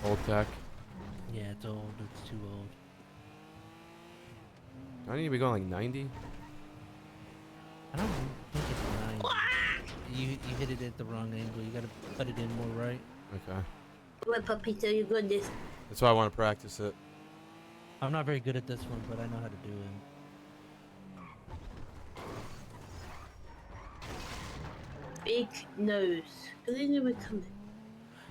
Old tech. Yeah, it's old. It's too old. Do I need to be going like 90? I don't think it's 90. You hit it at the wrong angle. You gotta put it in more right. Okay. What puppy tell you good this? That's why I want to practice it. I'm not very good at this one, but I know how to do it. Big nose. I didn't know it coming.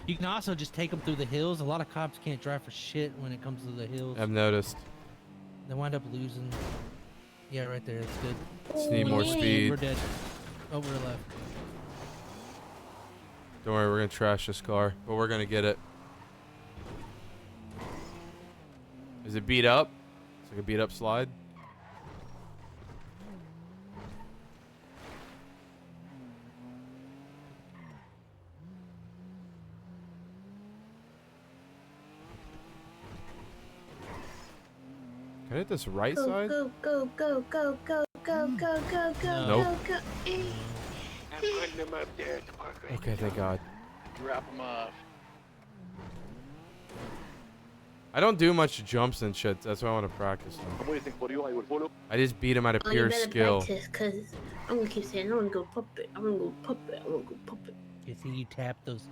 You can also just take them through the hills. A lot of cops can't drive for shit when it comes to the hills. I've noticed. They wind up losing. Yeah, right there. It's good. Just need more yay. speed. We're dead. Oh, we're left. Don't worry, we're gonna trash this car, but we're gonna get it. Is it beat up? It's like a beat up slide. Can I hit this right Go, side? go, go, go, go, go, go, go, go, go, Nope. go, go. I'm putting them up there at the park ranger. Okay, thank God. Drop them off. I don't do much jumps and shit. That's why I want to practice them. I'm waiting for you. I will follow. I just beat him out of Oh, you pure better skill. practice, cause I'm gonna keep saying, I'm gonna go pop it, I'm gonna go pop it, I'm gonna go pop it. You see, you tap those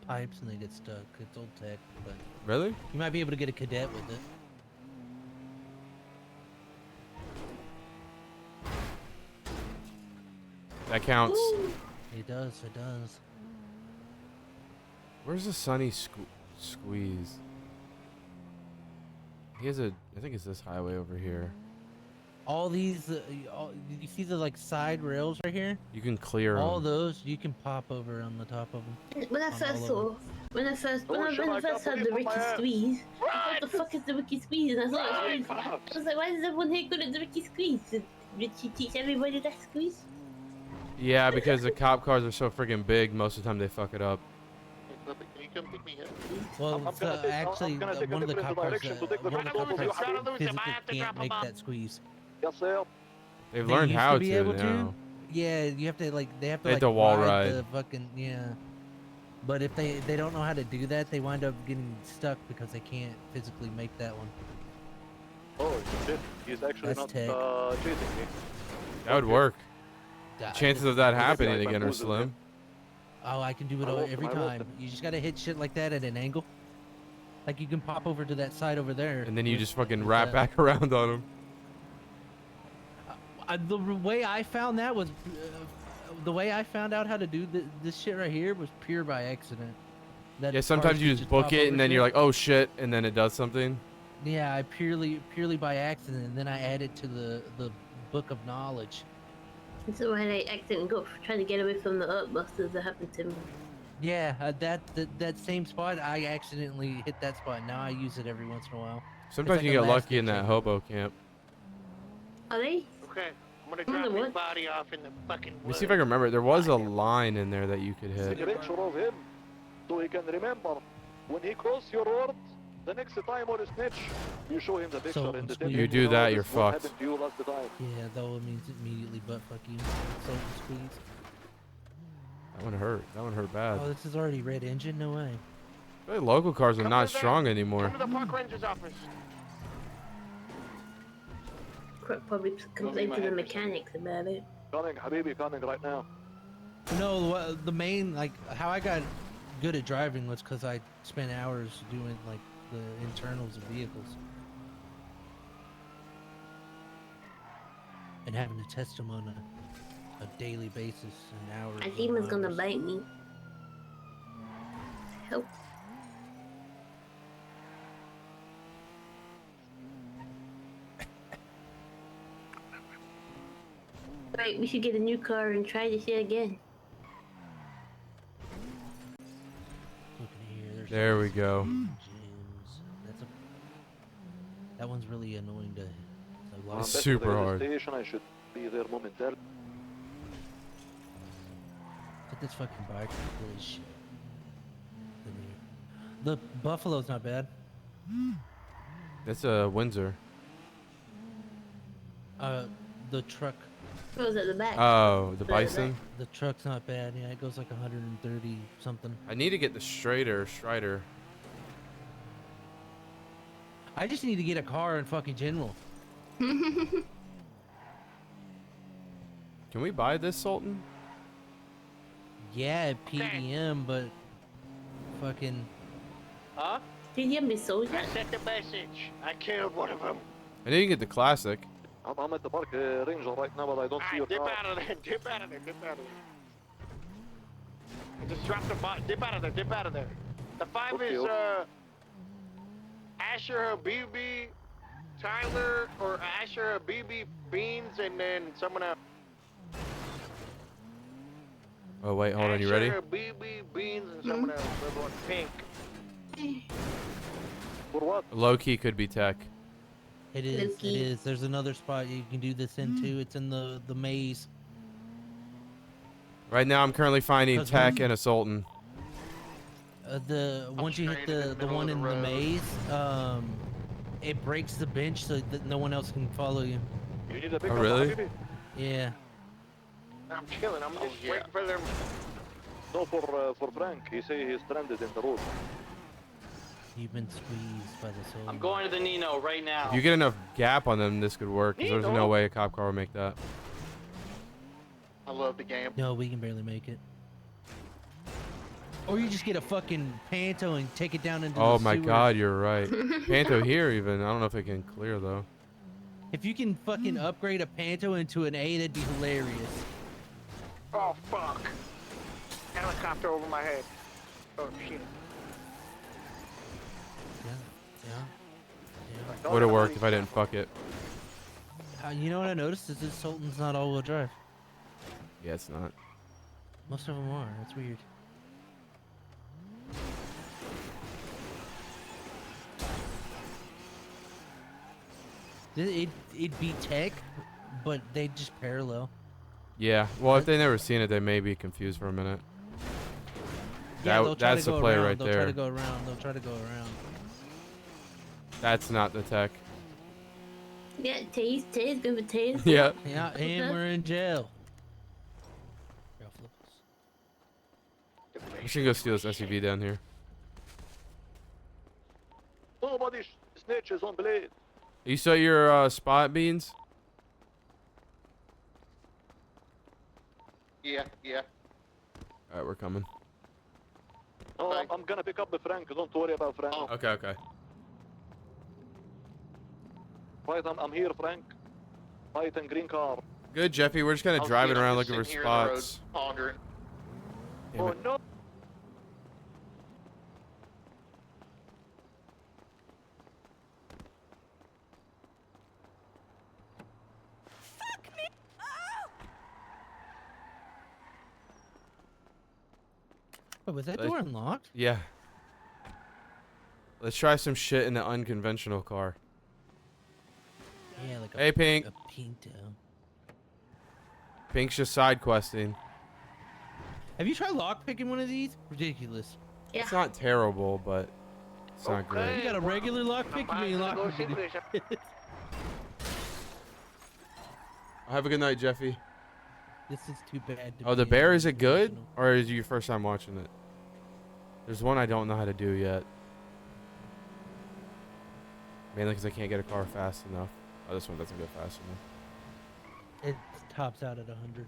pipes and they get stuck. It's old tech, but Really? you might be able to get a cadet with it. That counts. Ooh. It does. It does. Where's the Sunny squeeze? He has a. I think it's this highway over here. All these, you see the like side rails right here? You can clear All them. those you can pop over on the top of them. When I On first all saw, when I first heard the Ricky squeeze, what the fuck is the Ricky squeeze? And I thought it was, I was like, why is everyone here good at the Ricky squeeze? Did Richie teach everybody that squeeze? Yeah, because the cop cars are so freaking big. Most of the time they fuck it up. Hey, puppy, can you come pick me up? Well, I'm so gonna take- I'm actually, gonna take a one of the different cop cars, direction to take the one of the front cop of the cars road. physically I have to can't drop 'em make off. that squeeze. Yes, sir. They've They learned used how to be to able now. Yeah, you have to like they have to They had like to wall ride ride. the fucking But if they don't know how to do that, they wind up getting stuck because they can't physically make that one. Oh shit. He's actually That's not tech. chasing me. That would work. I Chances just- of that Maybe happening I again might are lose it slim. Oh, I can do it I won't- every I won't- time. You just gotta hit shit like that at an angle. Like you can pop over to that side over there. And then you with- just fucking with wrap that. back around on them. The way I found that was, the way I found out how to do this shit right here was pure by accident. That Yeah, cars sometimes you could just book pop it over and then shit. you're like, oh shit, and then it does something. Yeah, I purely by accident, and then I added to the book of knowledge. So when I accidentally go trying to get away from the Earthbusters that happened to me. Yeah, that same spot, I accidentally hit that spot. Now I use it every once in a while. Sometimes like you a get last lucky in ditch that effort. hobo camp. Are they? Okay, I'm gonna Wonder drop his what? body off in the fucking Let me woods. see if I can remember. There was a line in there that you could Take hit. a picture of him so he can remember. When he crosses your word, the next time on a snitch, you show him the picture So in the squeeze. You do that, you're this won't fucked. happen to you last time. Yeah, that one means immediately butt fuck you. So squeeze. That one hurt. That one hurt bad. Oh, this is already red engine. No way. Hey, local cars are Come not to the- strong anymore. Come to the park ranger's office. Probably complain to the mechanics about it. Coming, Habibi, coming right now. No, the main like how I got good at driving was because I spent hours doing like the internals of vehicles and having to test them on a daily basis and hours. I and think he was gonna hours. bite me. Help. Right, we should get a new car and try this shit again. Looking here, there's There some we go. gyms. That one's really annoying to. It's a lot It's of- super Back to the hard. Station. I should be there momentarily. Look at this fucking bike. Holy shit. Look at here. The Buffalo's not bad. That's a Windsor. The truck. What was at the back? Oh, the Right, Bison. The truck's not bad. Yeah, it goes like 130 something. I need to get the Strider. I just need to get a car in fucking general. Can we buy this, Sultan? Yeah, PDM, but fucking. Huh? Did you miss soldier? I sent the message. I killed one of them. I didn't get the classic. I'm at the park ranger right now, but I don't see your Alright, dip car. out of there. Dip out of there. Dip out of there. Just drop the bot. Dip out of there. Dip out of there. The 5 Okay, is okay. Asher Habibi, Tyler, or Asher Habibi, Beans, and then someone else. Oh wait, hold on. You ready? Asher Habibi, Beans, and someone else. Everyone pink. For what? Low key could be tech. It is. It Loki. is. There's another spot you can do this in too. It's in the maze. Right now, I'm currently finding That's tech one- and a Sultan. Once you hit straight in the the middle one of in the the road. maze, it breaks the bench so that no one else can follow you. You need a big Oh, really? Yeah. I'm chilling. I'm just waiting for them. No, for Frank. He say he's stranded in the road. You've been squeezed by the soul. I'm going to the Nino right now. If you get enough gap on them, this could work. 'Cause there's no Nino? way a cop car will make that. I love the game. No, we can barely make it. Or you just get a fucking Panto and take it down into Oh the my sewers. God, you're right. Panto here even. I don't know if it can clear though. If you can fucking upgrade a Panto into an A, that'd be hilarious. Oh fuck! Helicopter over my head. Oh shit. Yeah. Yeah. Don't Would have have worked any if I didn't stuff. fuck it. You know what I noticed is this Sultan's not all-wheel drive. Yeah, it's not. Most of them are. That's weird. It'd be tech, but they just parallel. Yeah. Well, if they never seen it, they may be confused for a minute. Yeah, That- they'll try that's to the go play around. right They'll try there. to go around. They'll try to go around. That's not the tech. Yeah, tase, good for tase. Yeah. Yeah, and we're in jail. We should go steal this SUV down here. Nobody snitches on Blade. You saw your spot, Beans? Yeah, yeah. Alright, we're coming. No, Frank. I'm gonna pick up the Frank. Don't worry about Frank. Oh. Okay, okay. Right, I'm here, Frank. White and green car. Good, Jeffy. We're just kind of driving around looking for spots. Pondering. Damn Oh it. no! Oh, was that Like- door unlocked? Yeah. Let's try some shit in the unconventional car. Yeah, like Hey, Pink. a Pinto. Pink's just side questing. Have you tried lockpicking one of these? Ridiculous. Yeah. It's not terrible, but it's not You great. got a regular lockpick, you mean lockpick? Have a good night, Jeffy. This is too bad. To Oh, the be bear, is it good? unconventional. Or is it your first time watching it? There's one I don't know how to do yet. Mainly because I can't get a car fast enough. Oh, this one doesn't go fast enough. It tops out at 100.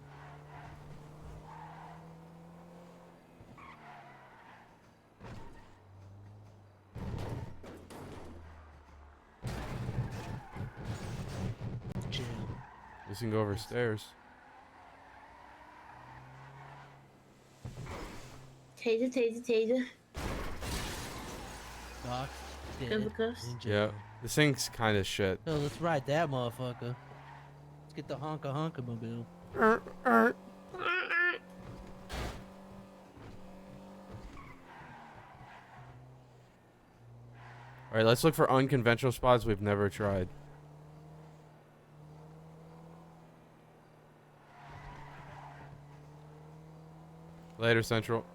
Jail. We can go over stairs. Taser. Locked. Go Dead. for cuffs. in Yeah. jail. This thing's kind of shit. So let's ride that motherfucker. Let's get the honka mobile. Alright, let's look for unconventional spots we've never tried. Later, Central.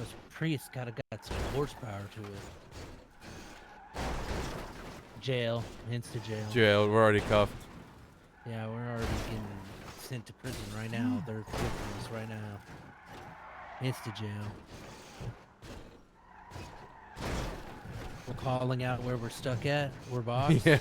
This Prius got some horsepower to it. Jail. Insta jail. Jail. We're already cuffed. Yeah, we're already getting sent to prison right now. They're whipping us right now. Insta jail. We're calling out where we're stuck at. We're boxed. Yeah.